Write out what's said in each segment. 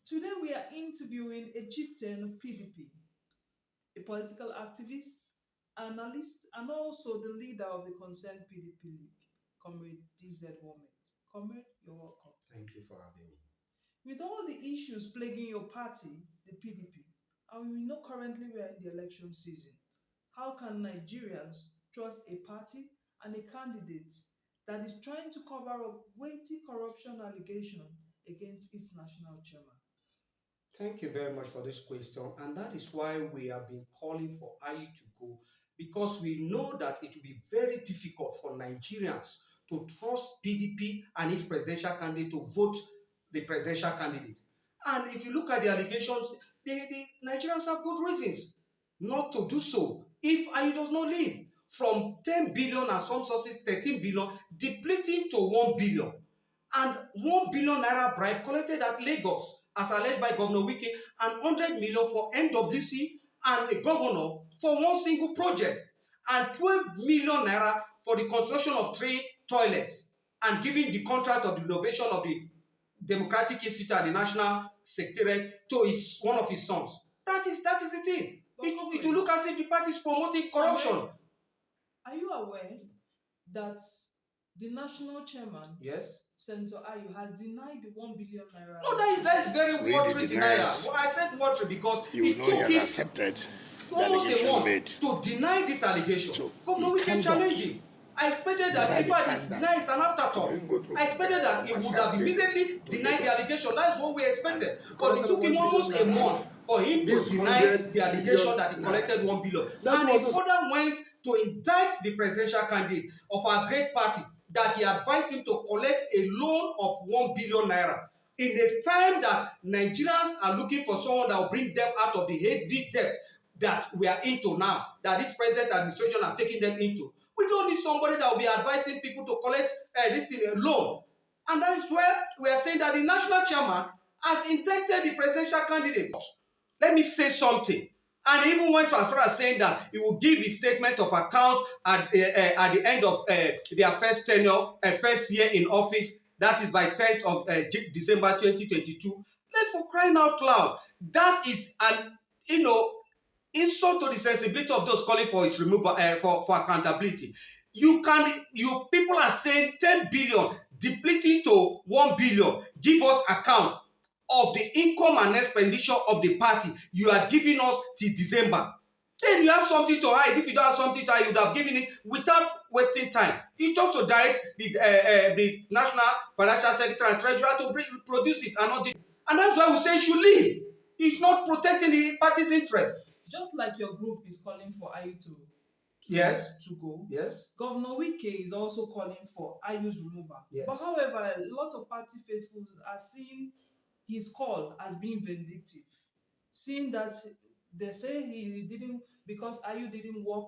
Today we are interviewing a chieftain of PDP, a political activist, analyst, and also the leader of the concerned PDP League, Comrade DZ Woman. Comrade, you're welcome. Thank you for having me. With all the issues plaguing your party, the PDP, and we know currently we are in the election season, how can Nigerians trust a party and a candidate that is trying to cover up weighty corruption allegation against its national chairman? Thank you very much for this question. And that is why we have been calling for IE to go, because we know that it will be very difficult for Nigerians to trust PDP and its presidential candidate to vote the presidential candidate. And if you look at the allegations, the Nigerians have good reasons not to do so if IE does not leave. From 10 billion and some sources 13 billion, depleting to 1 billion. And 1 billion naira bribe collected at Lagos, as alleged by Governor Wike, and 100 million for NWC and a governor for one single project, and 12 million naira for the construction of 3 toilets, and giving the contract of the renovation of the Democratic Institute and the National Secretariat to one of his sons. That is the thing. It will look as if the party is promoting corruption. Are you aware that the national chairman, yes, Senator Ayu, has denied the 1 billion naira? No, that is very really watery denial. Well, I said watery because he took it accepted the allegation made to deny this allegation. So Governor Wike challenged him. I expected that if I deny it's an afterthought. I expected that he would have immediately denied the allegation. That's what we expected. But it took him almost a month for him to deny the allegation that he collected 1 billion. And he further went to indict the presidential candidate of our great party that he advised him to collect a loan of 1 billion naira in a time that Nigerians are looking for someone that will bring them out of the heavy debt that we are into now, that this present administration have taken them into. We don't need somebody that will be advising people to collect this loan. And that is where we are saying that the national chairman has indicted the presidential candidate. Let me say something. And he even went as far as saying that he will give his statement of account at the end of their first tenure, first year in office. That is by 10th of December 2022. Let for crying out loud. That is an insult to the sensibility of those calling for his removal for accountability. You people are saying 10 billion depleting to 1 billion. Give us account of the income and expenditure of the party you are giving us till December. Then you have something to hide. If you don't have something to hide, you would have given it without wasting time. You just to direct the National Financial Secretary and Treasurer to produce it and not do it. And that's why we say he should leave. He's not protecting the party's interest. Just like your group is calling for Ayu to go. Yes. Governor Wike is also calling for Ayu's removal. Yes. But however, lots of party faithfuls are seeing his call as being vindictive, seeing that they say he didn't, because Ayu didn't work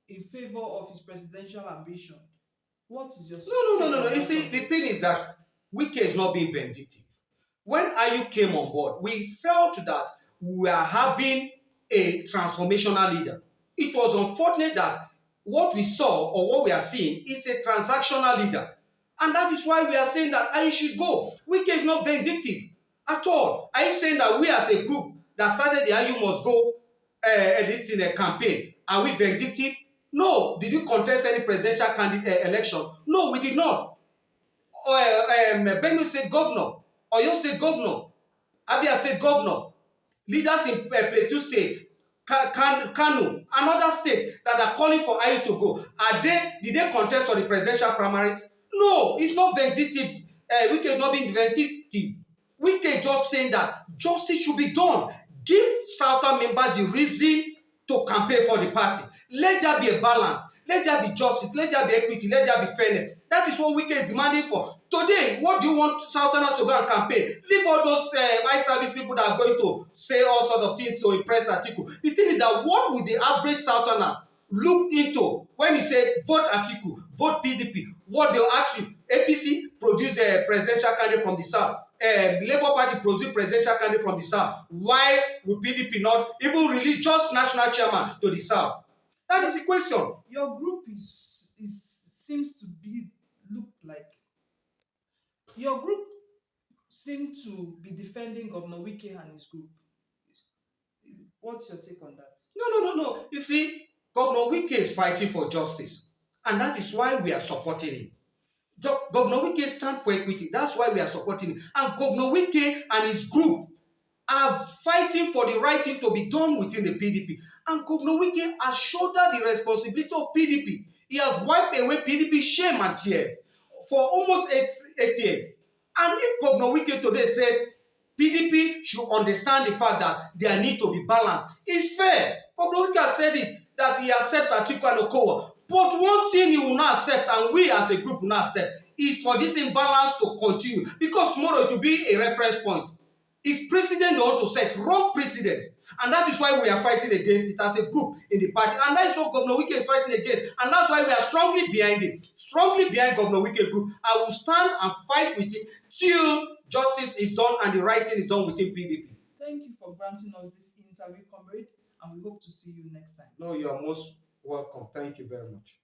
in favor of his presidential ambition. What is your No. You see, the thing is that Wike is not being vindictive. When Ayu came on board, we felt that we are having a transformational leader. It was unfortunate that what we saw or what we are seeing is a transactional leader. And that is why we are saying that Ayu should go. Wike is not vindictive at all. Are you saying that we as a group that started the Ayu must go this in a campaign, are we vindictive? No. Did you contest any presidential candidate election? No, we did not. Benue State Governor, Oyo State Governor, Abia State Governor, leaders in Plateau State, Kano, and other states that are calling for Ayu to go, did they contest for the presidential primaries? No, it's not vindictive. Wike is not being vindictive. Wike is just saying that justice should be done. Give Southern members the reason to campaign for the party. Let there be a balance. Let there be justice. Let there be equity. Let there be fairness. That is what Wike is demanding for. Today, what do you want Southerners to go and campaign? Leave all those high service people that are going to say all sorts of things to impress Atiku. The thing is that what would the average Southerner look into when you say vote Atiku, vote PDP? What they'll ask you, APC produce a presidential candidate from the south. Labour Party produce presidential candidate from the south. Why would PDP not even release just national chairman to the south? That is the question. Your group seems seem to be defending Governor Wike and his group. What's your take on that? No. You see, Governor Wike is fighting for justice, and that is why we are supporting him. Governor Wike stands for equity. That's why we are supporting him. And Governor Wike and his group are fighting for the right thing to be done within the PDP. And Governor Wike has shouldered the responsibility of PDP. He has wiped away PDP shame and tears for almost eight years. And if Governor Wike today said PDP should understand the fact that there need to be balance, it's fair. Governor Wike has said it, that he accepts Atiku and Okowa. But one thing he will not accept, and we as a group will not accept, is for this imbalance to continue. Because tomorrow it will be a reference point. If president want to set wrong precedent, and that is why we are fighting against it as a group in the party, and that is what Governor Wike is fighting against, and that's why we are strongly behind him, strongly behind Governor Wike group. I will stand and fight with him till justice is done and the right thing is done within PDP. Thank you for granting us this interview, comrade, and we hope to see you next time. No, you are most welcome. Thank you very much.